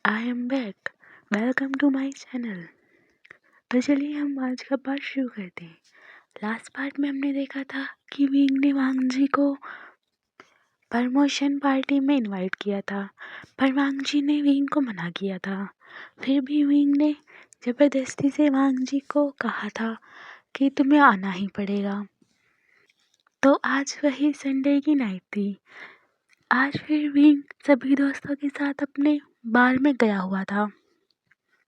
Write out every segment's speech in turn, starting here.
I am back. Welcome to my channel. तो चलिए हम आज का पार्ट शुरू करते हैं। लास्ट पार्ट में हमने देखा था कि विंग ने वांग जी को प्रमोशन पार्टी में इनवाइट किया था, पर वांग जी ने विंग को मना किया था। फिर भी विंग ने ज़बरदस्ती से वांग जी को कहा था कि तुम्हें आना ही पड़ेगा। तो आज वही संडे की नाइट थी। आज फिर विंग सभी दोस्तों के साथ अपने बार में गया हुआ था।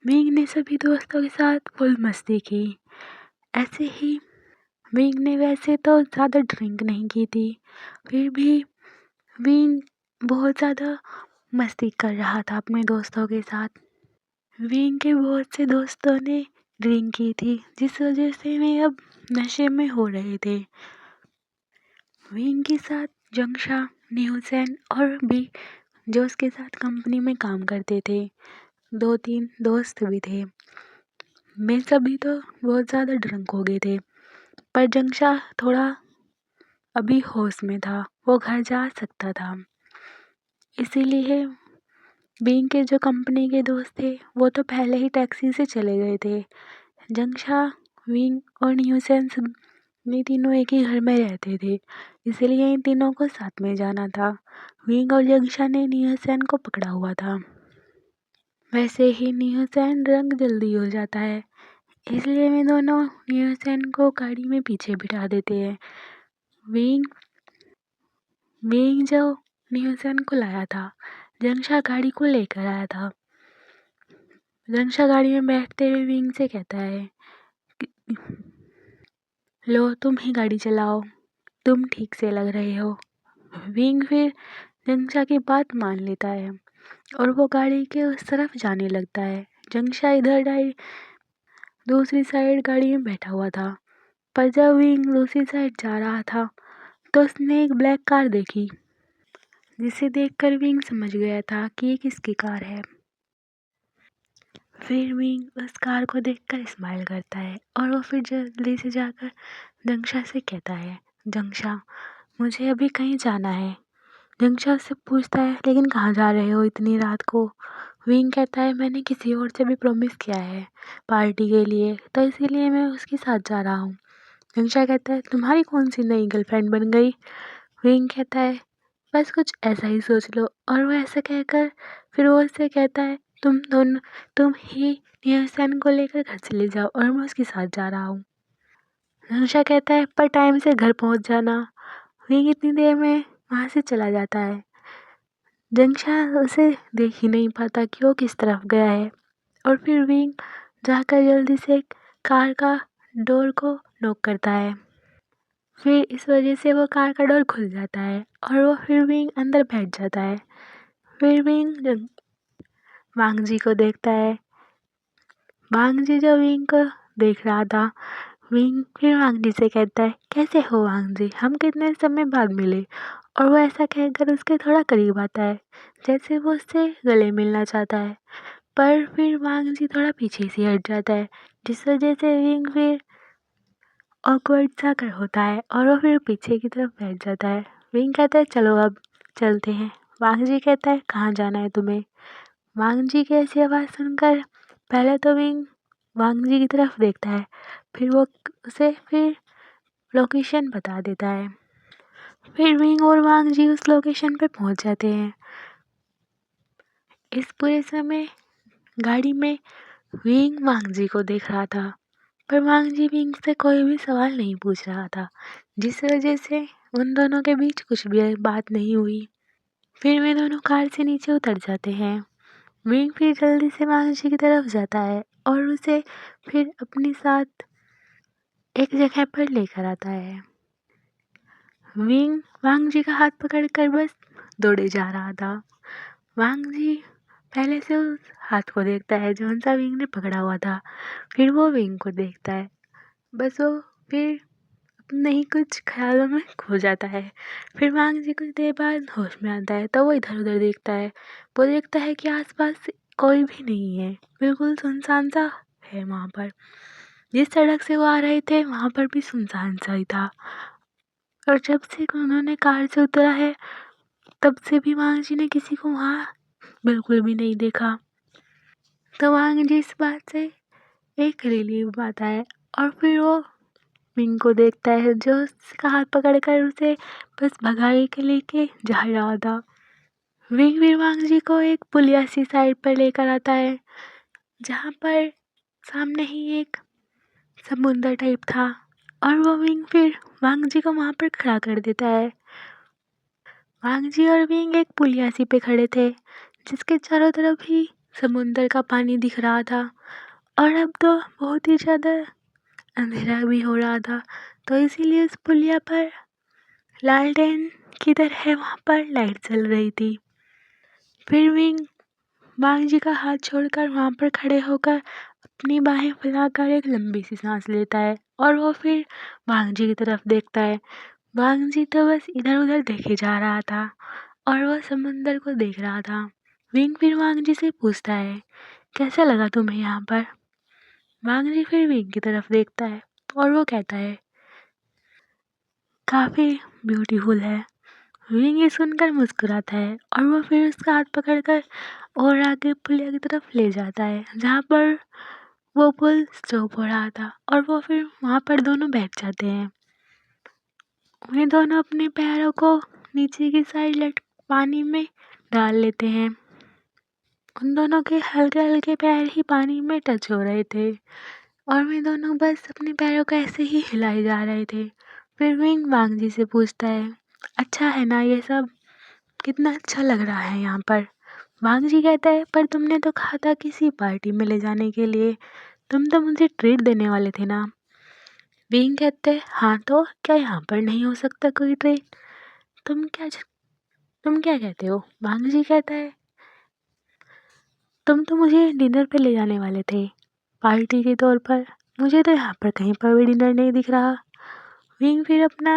विंग ने सभी दोस्तों के साथ फुल मस्ती की। ऐसे ही विंग ने वैसे तो ज़्यादा ड्रिंक नहीं की थी, फिर भी विंग बहुत ज़्यादा मस्ती कर रहा था अपने दोस्तों के साथ। विंग के बहुत से दोस्तों ने ड्रिंक की थी, जिस वजह से वे अब नशे में हो रहे थे। विंग के साथ जंगशा, न्यूसेन और भी जो उसके साथ कंपनी में काम करते थे, 2-3 दोस्त भी थे। मैं सभी तो बहुत ज़्यादा ड्रंक हो गए थे, पर जंगशा थोड़ा अभी होश में था, वो घर जा सकता था। इसीलिए विंग के जो कंपनी के दोस्त थे वो तो पहले ही टैक्सी से चले गए थे। जंगशा, विंग और न्यूसेंस ये तीनों एक ही घर में रहते थे, इसीलिए इन तीनों को साथ में जाना था। विंग और जंगशा ने न्यूसेन को पकड़ा हुआ था। वैसे ही न्यूसेन ड्रंक जल्दी हो जाता है, इसलिए वे दोनों न्यूसेन को गाड़ी में पीछे बिठा देते हैं। विंग जो न्यूसेन को लाया था, जंगशा गाड़ी को लेकर आया था। जंगशा गाड़ी में बैठते हुए विंग से कहता है, लो तुम ही गाड़ी चलाओ, तुम ठीक से लग रहे हो। विंग फिर जंगशा की बात मान लेता है और वो गाड़ी के उस तरफ जाने लगता है। जंगशा इधर दूसरी साइड गाड़ी में बैठा हुआ था, पर जब विंग दूसरी साइड जा रहा था तो उसने एक ब्लैक कार देखी, जिसे देखकर विंग समझ गया था कि ये किसकी कार है। फिर विंग उस कार को देखकर स्माइल करता है और वो फिर जल्दी से जाकर जंगशा से कहता है, जंगशा मुझे अभी कहीं जाना है। जंगशा उससे पूछता है, लेकिन कहाँ जा रहे हो इतनी रात को? विंग कहता है, मैंने किसी और से भी प्रॉमिस किया है पार्टी के लिए, तो इसीलिए मैं उसके साथ जा रहा हूँ। जंगशा कहता है, तुम्हारी कौन सी नई गर्लफ्रेंड बन गई? विंग कहता है, बस कुछ ऐसा ही सोच लो। और वो ऐसा कहकर फिर वो उससे कहता है, तुम ही न्यूसेन को लेकर घर चले जाओ और मैं उसके साथ जा रहा हूँ। जंगशा कहता है, पर टाइम से घर पहुँच जाना। विंग इतनी देर में वहाँ से चला जाता है। जंगशा उसे देख ही नहीं पाता कि वो किस तरफ गया है, और फिर विंग जाकर जल्दी से कार का डोर को नॉक करता है। फिर इस वजह से वो कार का डोर खुल जाता है और वो फिर विंग अंदर बैठ जाता है। फिर विंग वांग जी को देखता है। वांग जी जो विंग को देख रहा था, विंग फिर वांग जी से कहता है, कैसे हो वांग जी, हम कितने समय बाद मिले। और वो ऐसा कहकर उसके थोड़ा करीब आता है, जैसे वो उससे गले मिलना चाहता है, पर फिर वांग जी थोड़ा पीछे से हट जाता है, जिस वजह से विंग फिर ऑकवर्ड सा कर होता है और वो फिर पीछे की तरफ बैठ जाता है। विंग कहता है, चलो अब चलते हैं। वांग जी कहता है, कहाँ जाना है तुम्हें? वांग जी की ऐसी आवाज़ सुनकर पहले तो विंग वांग जी की तरफ देखता है, फिर वो उसे फिर लोकेशन बता देता है। फिर विंग और वांग जी उस लोकेशन पे पहुंच जाते हैं। इस पूरे समय गाड़ी में विंग वांग जी को देख रहा था, पर वांग जी विंग से कोई भी सवाल नहीं पूछ रहा था, जिस वजह से उन दोनों के बीच कुछ भी बात नहीं हुई। फिर वे दोनों कार से नीचे उतर जाते हैं। विंग फिर जल्दी से वांग जी की तरफ जाता है और उसे फिर अपने साथ एक जगह पर लेकर आता है। विंग वांग जी का हाथ पकड़कर बस दौड़े जा रहा था। वांग जी पहले से उस हाथ को देखता है जो सा विंग ने पकड़ा हुआ था, फिर वो विंग को देखता है। बस वो फिर अपने ही कुछ ख्यालों में खो जाता है। फिर वांग जी कुछ देर बाद होश में आता है, तो वो इधर उधर देखता है। वो देखता है कि आसपास कोई भी नहीं है, बिल्कुल सुनसान सा है वहाँ पर। जिस सड़क से वो आ रहे थे वहाँ पर भी सुनसान सा ही था। और जब से उन्होंने कार से उतरा है, तब से भी वांग जी ने किसी को वहाँ बिल्कुल भी नहीं देखा। तो वांग जी इस बात से एक रिलीफ पाता है और फिर वो विंग को देखता है जो उसका हाथ पकड़कर उसे बस भगाने के लेके जा रहा था। विंग फिर वांग जी को एक पुलिया सी साइड पर लेकर आता है जहाँ पर सामने ही एक समुंदर टाइप था और वो विंग फिर वांग जी को वहाँ पर खड़ा कर देता है। वांग जी और विंग एक पुलिया सी पे खड़े थे जिसके चारों तरफ ही समुंदर का पानी दिख रहा था और अब तो बहुत ही ज़्यादा अंधेरा भी हो रहा था, तो इसीलिए उस पुलिया पर लालटेन की तरह वहाँ पर लाइट जल रही थी। फिर विंग वांग जी का हाथ छोड़कर वहाँ पर खड़े होकर अपनी बाहें फैलाकर एक लंबी सी सांस लेता है और वो फिर वांग जी की तरफ देखता है। वांग जी तो बस इधर उधर देखे जा रहा था और वह समुंदर को देख रहा था। विंग फिर वांग जी से पूछता है, कैसा लगा तुम्हें यहाँ पर? वांग जी फिर विंग की तरफ देखता है और वो कहता है, काफ़ी ब्यूटीफुल है। विंग ये सुनकर मुस्कुराता है और वो फिर उसका हाथ पकड़कर और आगे पुलिया की तरफ ले जाता है जहाँ पर वो पुल स्टॉप हो रहा था और वो फिर वहाँ पर दोनों बैठ जाते हैं। वे दोनों अपने पैरों को नीचे की साइड पानी में डाल लेते हैं। उन दोनों के हल्के हल्के पैर ही पानी में टच हो रहे थे और वे दोनों बस अपने पैरों को ऐसे ही हिलाए जा रहे थे। फिर विंग वांग जी से पूछता है, अच्छा है ना ये सब? कितना अच्छा लग रहा है यहाँ पर? वांग जी कहता है, पर तुमने तो कहा था किसी पार्टी में ले जाने के लिए, तुम तो मुझे ट्रीट देने वाले थे ना। विंग कहते हैं, हाँ तो क्या यहाँ पर नहीं हो सकता कोई ट्रीट? तुम क्या कहते हो? वांग जी कहता है, तुम तो मुझे डिनर पे ले जाने वाले थे पार्टी के तौर पर, मुझे तो यहाँ पर कहीं पर भी डिनर नहीं दिख रहा। विंग फिर अपना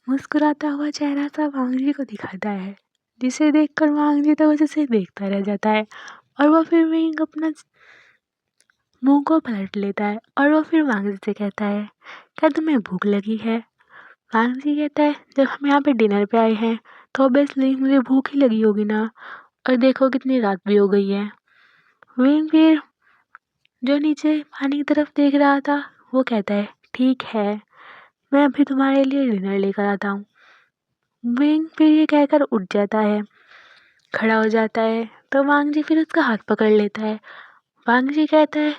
मुस्कुराता हुआ चेहरा सा वांग जी को दिखाता है जिसे देखकर वांग जी तो बस उसे देखता रह जाता है और वो फिर विंग अपना मुंह को पलट लेता है और वो फिर वांग जी से कहता है, क्या तुम्हें भूख लगी है? वांग जी कहता है, जब हम यहाँ पे डिनर पे आए हैं तो ऑब्वियसली मुझे भूख ही लगी होगी ना, और देखो कितनी रात भी हो गई है। विंग फिर जो नीचे पानी की तरफ देख रहा था वो कहता है, ठीक है, मैं अभी तुम्हारे लिए डिनर लेकर आता हूँ। विंग फिर ये कहकर उठ जाता है, खड़ा हो जाता है, तो वांग जी फिर उसका हाथ पकड़ लेता है। वांग जी कहता है,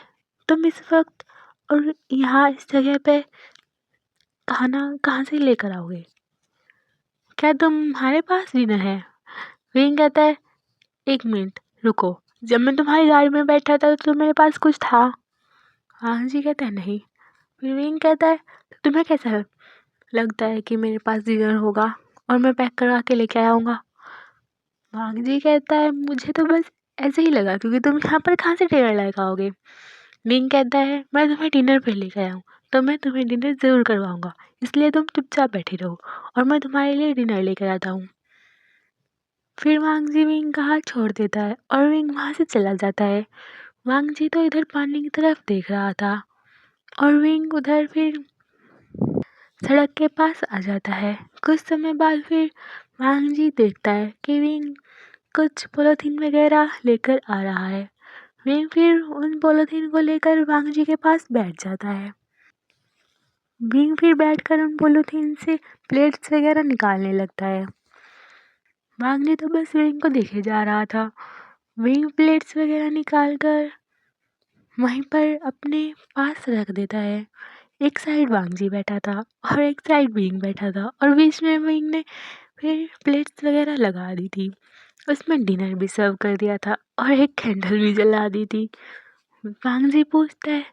तुम इस वक्त और यहाँ इस जगह पे खाना कहाँ से लेकर आओगे? क्या तुम्हारे पास डिनर है? विंग कहता है, एक मिनट रुको, जब मैं तुम्हारी गाड़ी में बैठा था तो मेरे पास कुछ था? वांग जी कहता है, नहीं। फिर विंग कहता है, तो तुम्हें कैसा लगता है कि मेरे पास डिनर होगा और मैं पैक करवा के लेके आऊँगा? वांग जी कहता है, मुझे तो बस ऐसे ही लगा क्योंकि तुम यहाँ पर कहाँ से डिनर लेकर आओगे? विंग कहता है, मैं तुम्हें डिनर पे लेकर आया हूँ तो मैं तुम्हें डिनर ज़रूर करवाऊँगा, इसलिए तुम चुपचाप बैठे रहो और मैं तुम्हारे लिए डिनर लेकर आता हूँ। फिर वांग जी विंग का हाथ छोड़ देता है और विंग वहाँ से चला जाता है। वांग जी तो इधर पानी की तरफ देख रहा था और विंग उधर फिर सड़क के पास आ जाता है। कुछ समय बाद फिर वांग जी देखता है कि विंग कुछ पॉलीथीन वगैरह लेकर आ रहा है। विंग फिर उन पॉलीथीन को लेकर वांग जी के पास बैठ जाता है। विंग फिर बैठकर उन पॉलीथीन से प्लेट्स वगैरह निकालने लगता है। वांग जी तो बस विंग को देखे जा रहा था। विंग प्लेट्स वगैरह निकाल कर वहीं पर अपने पास रख देता है। एक साइड वांग जी बैठा था और एक साइड विंग बैठा था और बीच में विंग ने फिर प्लेट्स वगैरह लगा दी थी। उसमें डिनर भी सर्व कर दिया था और एक कैंडल भी जला दी थी। वांग जी पूछता है,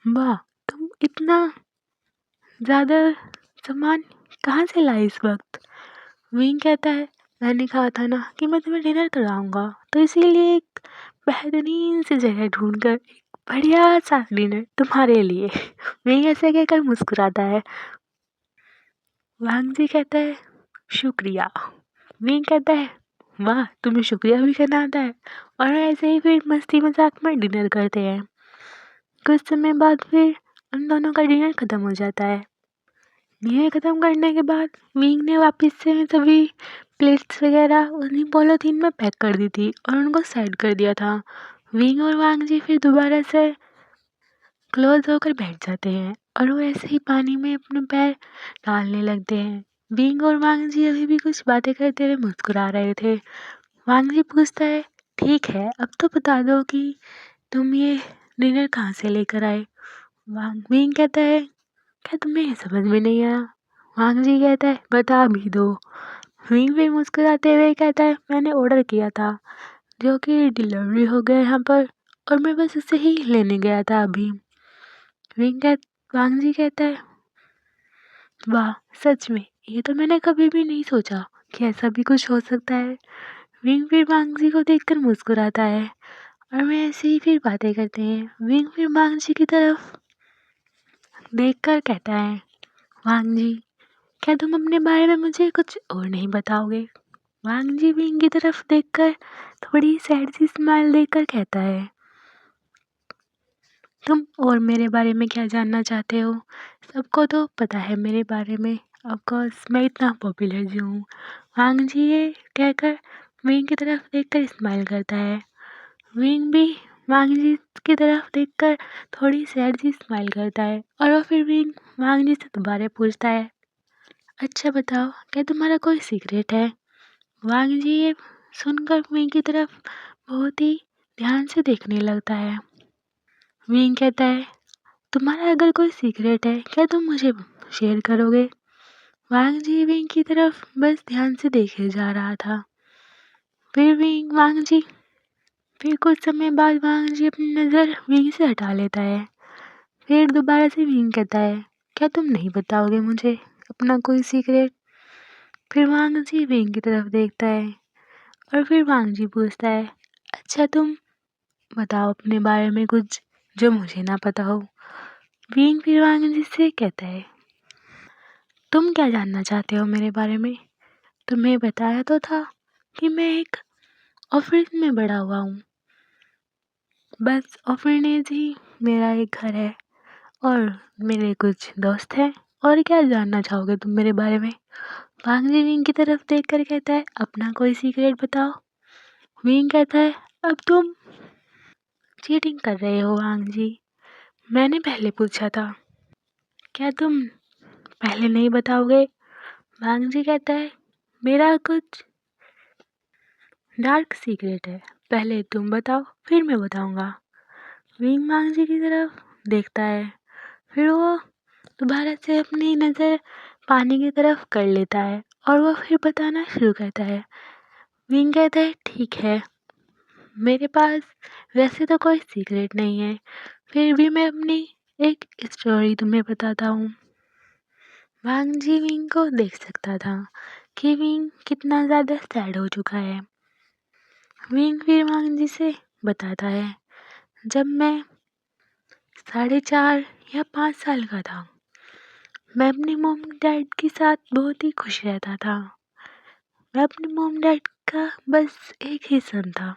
वाह, तुम इतना ज़्यादा सामान कहाँ से लाए इस वक्त? विंग कहता है, मैंने कहा था ना कि मैं तुम्हें डिनर कराऊंगा, तो इसीलिए एक बेहतरीन सी जगह ढूंढकर एक बढ़िया सा डिनर तुम्हारे लिए। विंग ऐसे कहकर मुस्कुराता है। वांग जी कहता है, शुक्रिया। विंग कहता है, वाह, तुम्हें शुक्रिया भी करना आता है। और ऐसे ही फिर मस्ती मजाक में डिनर करते हैं। कुछ समय बाद फिर उन दोनों का डिनर ख़त्म हो जाता है। ये ख़त्म करने के बाद विंग ने वापस से सभी प्लेट्स वगैरह उन्हीं पॉलीथीन में पैक कर दी थी और उनको साइड कर दिया था। विंग और वांग जी फिर दोबारा से क्लोज होकर बैठ जाते हैं और वो ऐसे ही पानी में अपने पैर डालने लगते हैं। विंग और वांग जी अभी भी कुछ बातें करते हुए मुस्कुरा रहे थे। वांग जी पूछता है, ठीक है अब तो बता दो कि तुम ये डिनर कहाँ से लेकर आए। विंग कहता है, क्या तुम्हें समझ में नहीं आया। वांग जी कहता है, बता भी दो। विंग भी मुस्कुराते हुए कहता है, मैंने ऑर्डर किया था जो कि डिलीवरी हो गया यहाँ पर और मैं बस उसे ही लेने गया था अभी। वांग जी कहता है, वाह सच में ये तो मैंने कभी भी नहीं सोचा कि ऐसा भी कुछ हो सकता है। विंग फिर वांग जी को देखकर मुस्कुराता है और वे ऐसे ही फिर बातें करते हैं। विंग फिर वांग जी की तरफ देखकर कहता है, वांग जी क्या तुम अपने बारे में मुझे कुछ और नहीं बताओगे। वांग जी विंग की तरफ देखकर थोड़ी सैड सी स्माइल देकर कहता है, तुम और मेरे बारे में क्या जानना चाहते हो। सबको तो पता है मेरे बारे में, ऑफकोर्स मैं इतना पॉपुलर जी हूँ। वांग जी ये कहकर विंग की तरफ देखकर स्माइल करता है। विंग भी वांग जी की तरफ देखकर थोड़ी सैड सी स्माइल करता है और वो फिर विंग वांग जी से दोबारा पूछता है, अच्छा बताओ क्या तुम्हारा कोई सीक्रेट है। वांग जी ये सुनकर विंग की तरफ बहुत ही ध्यान से देखने लगता है। विंग कहता है, तुम्हारा अगर कोई सीक्रेट है क्या तुम मुझे शेयर करोगे। वांग जी विंग की तरफ बस ध्यान से देखे जा रहा था। फिर कुछ समय बाद वांग जी अपनी नज़र विंग से हटा लेता है। फिर दोबारा से विंग कहता है, क्या तुम नहीं बताओगे मुझे अपना कोई सीक्रेट। फिर वांग जी विंग की तरफ देखता है और फिर वांग जी पूछता है, अच्छा तुम बताओ अपने बारे में कुछ जो मुझे ना पता हो। विंग फिर वांग जी से कहता है, तुम क्या जानना चाहते हो मेरे बारे में। तुम्हें बताया तो था कि मैं एक ऑफिस में बड़ा हुआ हूँ, बस ऑर्फनेज ही मेरा एक घर है और मेरे कुछ दोस्त हैं। और क्या जानना चाहोगे तुम मेरे बारे में। वांग जी विंग की तरफ देख कर कहता है, अपना कोई सीक्रेट बताओ। विंग कहता है, अब तुम चीटिंग कर रहे हो वांग जी, मैंने पहले पूछा था, क्या तुम पहले नहीं बताओगे। वांग जी कहता है, मेरा कुछ डार्क सीक्रेट है, पहले तुम बताओ फिर मैं बताऊंगा। विंग वांग जी की तरफ देखता है, फिर वो दोबारा से अपनी नज़र पानी की तरफ कर लेता है और वो फिर बताना शुरू करता है। विंग कहता है, ठीक है मेरे पास वैसे तो कोई सीक्रेट नहीं है, फिर भी मैं अपनी एक स्टोरी तुम्हें बताता हूँ। वांग जी विंग को देख सकता था कि विंग कितना ज़्यादा सैड हो चुका है। विंग फिर वांग जी से बताता है, जब मैं 4.5 या 5 साल का था मैं अपने मॉम डैड के साथ बहुत ही खुश रहता था। मैं अपने मॉम डैड का बस एक ही सन था,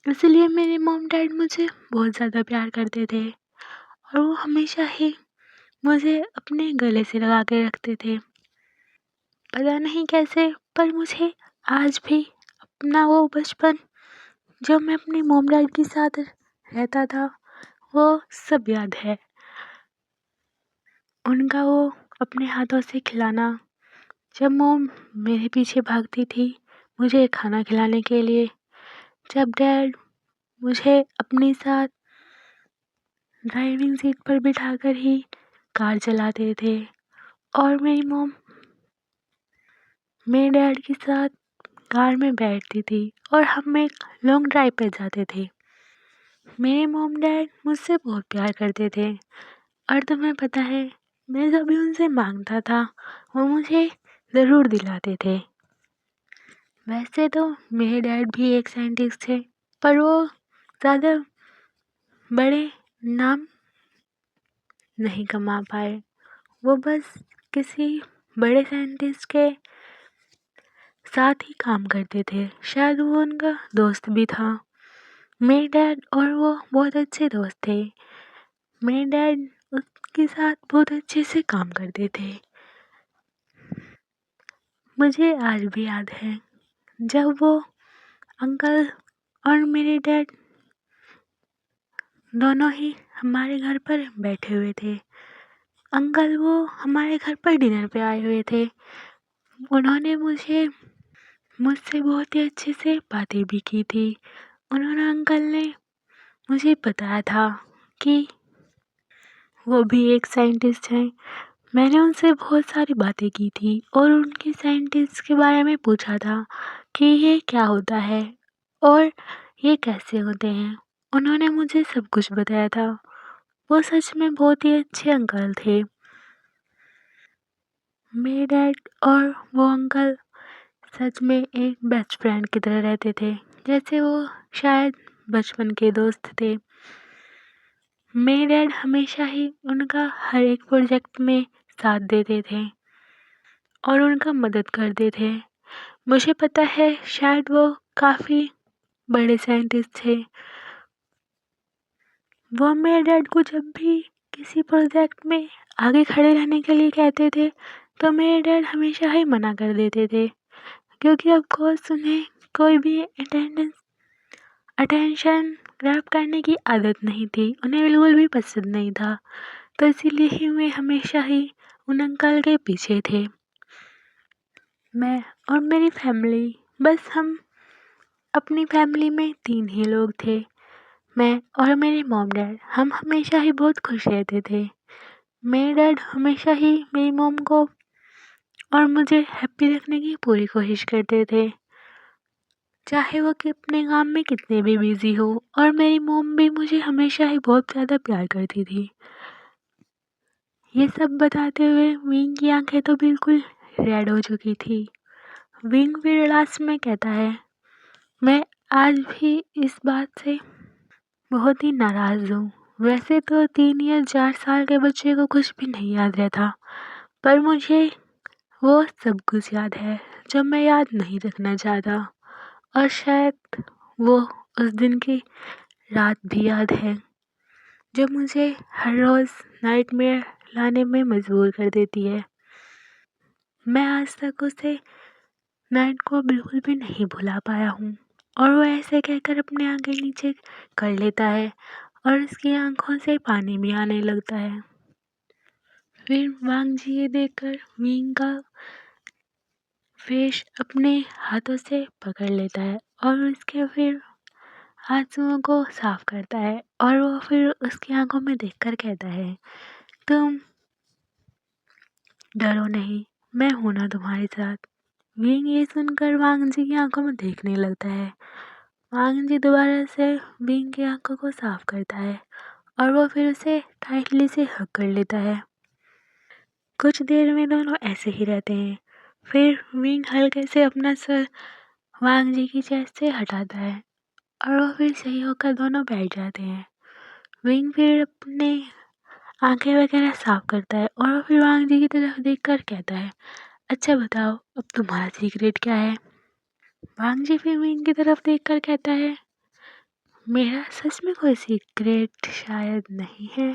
इसलिए मेरे मॉम डैड मुझे बहुत ज़्यादा प्यार करते थे और वो हमेशा ही मुझे अपने गले से लगा के रखते थे। पता नहीं कैसे पर मुझे आज भी अपना वो बचपन जो मैं अपने मॉम डैड के साथ रहता था वो सब याद है। उनका वो अपने हाथों से खिलाना, जब मॉम मेरे पीछे भागती थी मुझे खाना खिलाने के लिए, जब डैड मुझे अपने साथ ड्राइविंग सीट पर बिठाकर ही कार चलाते थे और मेरी मॉम मेरे डैड के साथ कार में बैठती थी और हम एक लॉन्ग ड्राइव पे जाते थे। मेरे मॉम डैड मुझसे बहुत प्यार करते थे और तुम्हें पता है मैं जब भी उनसे मांगता था वो मुझे ज़रूर दिलाते थे। वैसे तो मेरे डैड भी एक साइंटिस्ट थे पर वो ज़्यादा बड़े नाम नहीं कमा पाए, वो बस किसी बड़े साइंटिस्ट के साथ ही काम करते थे, शायद वो उनका दोस्त भी था। मेरे डैड और वो बहुत अच्छे दोस्त थे। मेरे डैड उसके साथ बहुत अच्छे से काम करते थे। मुझे आज भी याद है जब वो अंकल और मेरे डैड दोनों ही हमारे घर पर बैठे हुए थे। अंकल वो हमारे घर पर डिनर पे आए हुए थे। उन्होंने मुझसे बहुत ही अच्छे से बातें भी की थी। अंकल ने मुझे बताया था कि वो भी एक साइंटिस्ट हैं। मैंने उनसे बहुत सारी बातें की थी और उनकी साइंटिस्ट के बारे में पूछा था कि ये क्या होता है और ये कैसे होते हैं। उन्होंने मुझे सब कुछ बताया था। वो सच में बहुत ही अच्छे अंकल थे। मेरे डैड और वो अंकल सच में एक बेस्ट फ्रेंड की तरह रहते थे, जैसे वो शायद बचपन के दोस्त थे। मेरे डैड हमेशा ही उनका हर एक प्रोजेक्ट में साथ देते थे और उनका मदद करते थे। मुझे पता है शायद वो काफ़ी बड़े साइंटिस्ट थे। वो मेरे डैड को जब भी किसी प्रोजेक्ट में आगे खड़े रहने के लिए कहते थे तो मेरे डैड हमेशा ही मना कर देते थे, क्योंकि ऑफ कोर्स उन्हें कोई भी अटेंशन ग्रैब करने की आदत नहीं थी। उन्हें बिल्कुल भी पसंद नहीं था। तो इसीलिए ही वे हमेशा ही उन अंकल के पीछे थे। मैं और मेरी फैमिली, बस हम अपनी फैमिली में 3 ही लोग थे। मैं और मेरे मॉम डैड। हम हमेशा ही बहुत खुश रहते थे। मेरे डैड हमेशा ही मेरी मॉम को और मुझे हैप्पी रखने की पूरी कोशिश करते थे, चाहे वो कि अपने काम में कितने भी बिजी हो। और मेरी मॉम भी मुझे हमेशा ही बहुत ज़्यादा प्यार करती थी। ये सब बताते हुए विंग की आंखें तो बिल्कुल रेड हो चुकी थी। विंग फिर लास्ट में कहता है, मैं आज भी इस बात से बहुत ही नाराज़ हूँ। वैसे तो 3 या 4 साल के बच्चे को कुछ भी नहीं याद रहता, पर मुझे वो सब कुछ याद है जो मैं याद नहीं रखना चाहता। और शायद वो उस दिन की रात भी याद है जो मुझे हर रोज़ नाइटमेयर लाने में मजबूर कर देती है। मैं आज तक उसे नाइट को बिल्कुल भी नहीं भुला पाया हूँ। और वो ऐसे कहकर अपने आंखें नीचे कर लेता है और उसकी आंखों से पानी भी आने लगता है। फिर वांग जी ये देखकर विंग का फेस अपने हाथों से पकड़ लेता है और उसके फिर आंसुओं को साफ करता है। और वो फिर उसकी आंखों में देखकर कहता है, तुम डरो नहीं, मैं हूं ना तुम्हारे साथ। विंग ये सुनकर वांग जी की आंखों में देखने लगता है। वांग जी दोबारा से विंग की आंखों को साफ करता है और वो फिर उसे टाइटली से हग कर लेता है। कुछ देर में दोनों ऐसे ही रहते हैं। फिर विंग हल्के से अपना सर वांग जी की चेस्ट से हटाता है और वो फिर सही होकर दोनों बैठ जाते हैं। विंग फिर अपने आंखें वगैरह साफ करता है और वो फिर वांग जी की तरफ देखकर कहता है, अच्छा बताओ अब तुम्हारा सीक्रेट क्या है। वांग जी फिर विंग की तरफ देखकर कहता है, मेरा सच में कोई सीक्रेट शायद नहीं है।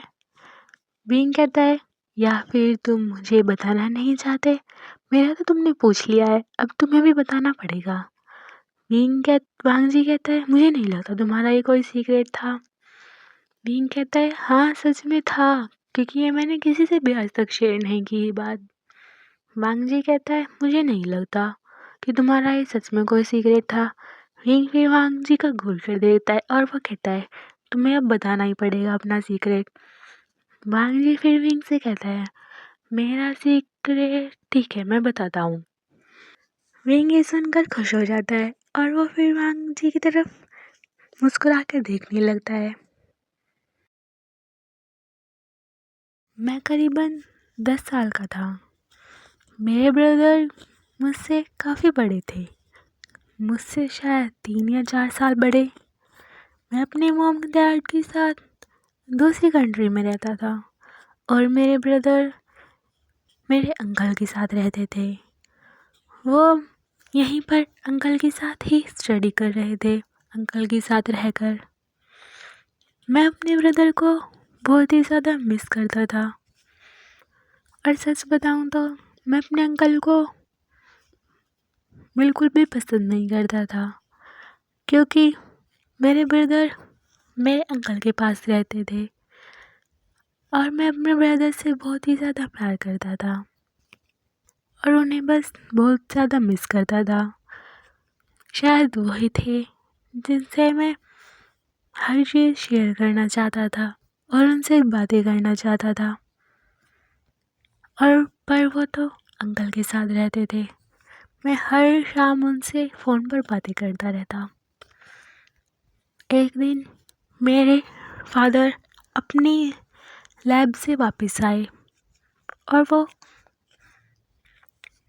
विंग कहता है, या फिर तुम मुझे बताना नहीं चाहते। मेरा तो तुमने पूछ लिया है, अब तुम्हें भी बताना पड़ेगा। वांग जी कहता है, मुझे नहीं लगता तुम्हारा ये कोई सीक्रेट था। विंग कहता है, हाँ सच में था, क्योंकि ये मैंने किसी से भी आज तक शेयर नहीं की ये बात। वांग जी कहता है, मुझे नहीं लगता कि तुम्हारा ये सच में कोई सीक्रेट था। विंग फिर वांग जी का गोल कर देता है और वो कहता है, तुम्हें अब बताना ही पड़ेगा अपना सीक्रेट। वांग जी फिर विंग से कहता है, मेरा सीक्रेट ठीक है मैं बताता हूँ। विंग ये सुनकर खुश हो जाता है और वो फिर वांग जी की तरफ मुस्कुरा कर देखने लगता है। मैं करीबन 10 साल का था। मेरे ब्रदर मुझसे काफ़ी बड़े थे, मुझसे शायद 3 या 4 साल बड़े। मैं अपने मॉम डैड के साथ दूसरी कंट्री में रहता था और मेरे ब्रदर मेरे अंकल के साथ रहते थे। वो यहीं पर अंकल के साथ ही स्टडी कर रहे थे, अंकल के साथ रहकर। मैं अपने ब्रदर को बहुत ही ज़्यादा मिस करता था। और सच बताऊं तो मैं अपने अंकल को बिल्कुल भी पसंद नहीं करता था, क्योंकि मेरे ब्रदर मेरे अंकल के पास रहते थे और मैं अपने ब्रदर से बहुत ही ज़्यादा प्यार करता था और उन्हें बस बहुत ज़्यादा मिस करता था। शायद वही थे जिनसे मैं हर चीज़ शेयर करना चाहता था और उनसे बातें करना चाहता था, और पर वो तो अंकल के साथ रहते थे। मैं हर शाम उनसे फ़ोन पर बातें करता रहता। एक दिन मेरे फादर अपनी लैब से वापस आए और वो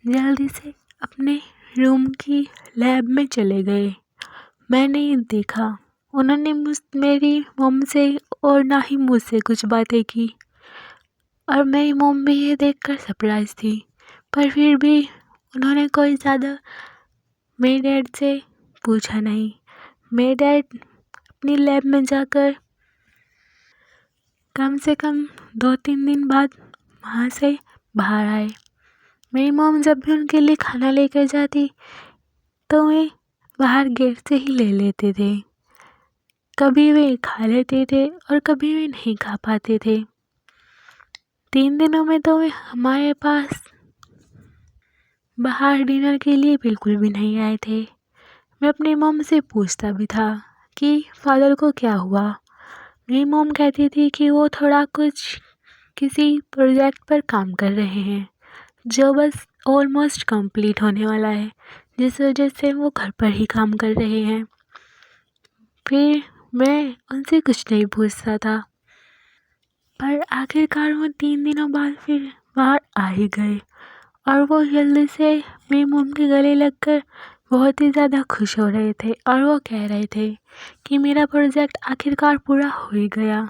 जल्दी से अपने रूम की लैब में चले गए। मैंने ये देखा, उन्होंने मेरी मॉम से और ना ही मुझसे कुछ बातें की, और मेरी मॉम भी ये देखकर सरप्राइज थी, पर फिर भी उन्होंने कोई ज़्यादा मेरे डैड से पूछा नहीं। मेरे डैड अपनी लैब में जाकर कम से कम 2-3 दिन बाद वहाँ से बाहर आए। मेरी मॉम जब भी उनके लिए खाना लेकर जाती तो वे बाहर गेट से ही ले लेते थे। कभी वे खा लेते थे और कभी वे नहीं खा पाते थे। 3 दिनों में तो वे हमारे पास बाहर डिनर के लिए बिल्कुल भी नहीं आए थे। मैं अपनी मॉम से पूछता भी था कि फादर को क्या हुआ। मेरी मॉम कहती थी कि वो थोड़ा कुछ किसी प्रोजेक्ट पर काम कर रहे हैं जो बस ऑलमोस्ट कंप्लीट होने वाला है, जिस वजह से वो घर पर ही काम कर रहे हैं। फिर मैं उनसे कुछ नहीं पूछता था, पर आखिरकार वो 3 दिनों बाद फिर बाहर आ ही गए और वो जल्दी से मेरी मॉम के गले लगकर बहुत ही ज़्यादा खुश हो रहे थे और वो कह रहे थे कि मेरा प्रोजेक्ट आखिरकार पूरा हो ही गया।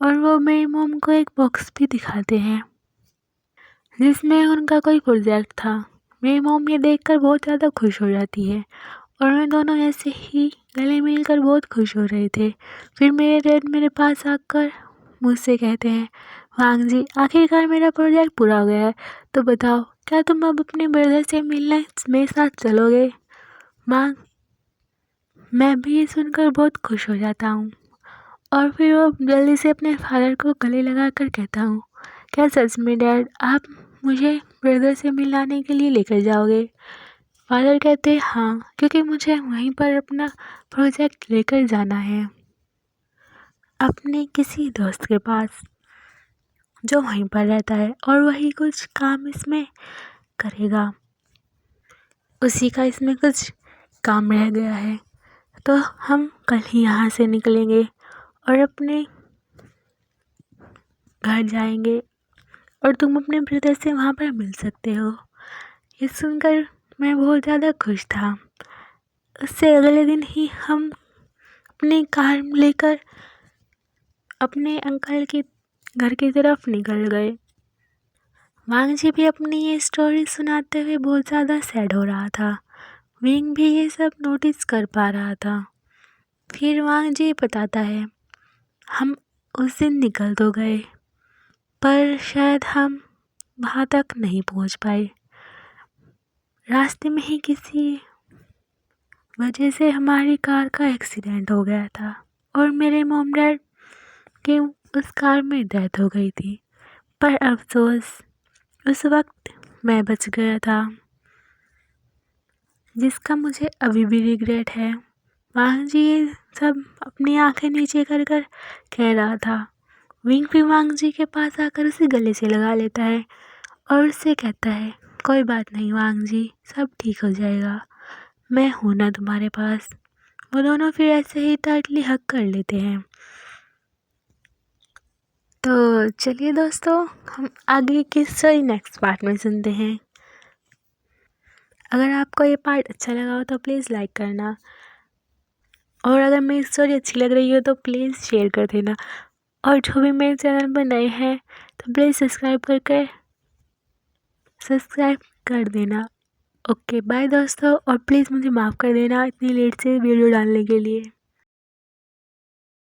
और वो मेरी मॉम को एक बॉक्स भी दिखाते हैं जिसमें उनका कोई प्रोजेक्ट था। मेरी मॉम ये देखकर बहुत ज़्यादा खुश हो जाती है और वे दोनों ऐसे ही गले मिलकर बहुत खुश हो रहे थे। फिर मेरे डैड मेरे पास आकर मुझसे कहते हैं, वांग जी आखिरकार मेरा प्रोजेक्ट पूरा हो गया है, तो बताओ क्या तुम अब अपने ब्रदर से मिलने मेरे साथ चलोगे। माँ, मैं भी ये सुनकर बहुत खुश हो जाता हूँ और फिर वो जल्दी से अपने फादर को गले लगा कर कहता हूँ, क्या सच में डैड आप मुझे ब्रदर से मिलाने के लिए लेकर जाओगे। फादर कहते हाँ, क्योंकि मुझे वहीं पर अपना प्रोजेक्ट लेकर जाना है अपने किसी दोस्त के पास जो वहीं पर रहता है और वही कुछ काम इसमें करेगा, उसी का इसमें कुछ काम रह गया है, तो हम कल ही यहाँ से निकलेंगे और अपने घर जाएंगे और तुम अपने ब्रदर से वहाँ पर मिल सकते हो। ये सुनकर मैं बहुत ज़्यादा खुश था। उससे अगले दिन ही हम अपनी कार लेकर अपने अंकल के घर की तरफ निकल गए। वांग जी भी अपनी ये स्टोरी सुनाते हुए बहुत ज़्यादा सैड हो रहा था। विंग भी ये सब नोटिस कर पा रहा था। फिर वांग जी बताता है, हम उस दिन निकल तो गए पर शायद हम वहाँ तक नहीं पहुँच पाए। रास्ते में ही किसी वजह से हमारी कार का एक्सीडेंट हो गया था और मेरे मॉम डैड की उस कार में डेथ हो गई थी, पर अफसोस उस वक्त मैं बच गया था, जिसका मुझे अभी भी रिग्रेट है। वांग जी ये सब अपनी आंखें नीचे कर कर कह रहा था। विंग भी वांग जी के पास आकर उसे गले से लगा लेता है और उससे कहता है, कोई बात नहीं वांग जी, सब ठीक हो जाएगा, मैं हूं ना तुम्हारे पास। वो दोनों फिर ऐसे ही टाइटली हग कर लेते हैं। तो चलिए दोस्तों, हम आगे की स्टोरी नेक्स्ट पार्ट में सुनते हैं। अगर आपको ये पार्ट अच्छा लगा हो तो प्लीज़ लाइक करना, और अगर मेरी स्टोरी अच्छी लग रही हो तो प्लीज़ शेयर कर देना, और जो भी मेरे चैनल पर नए हैं तो प्लीज़ सब्सक्राइब कर देना। ओके बाय दोस्तों, और प्लीज़ मुझे माफ़ कर देना इतनी लेट से वीडियो डालने के लिए।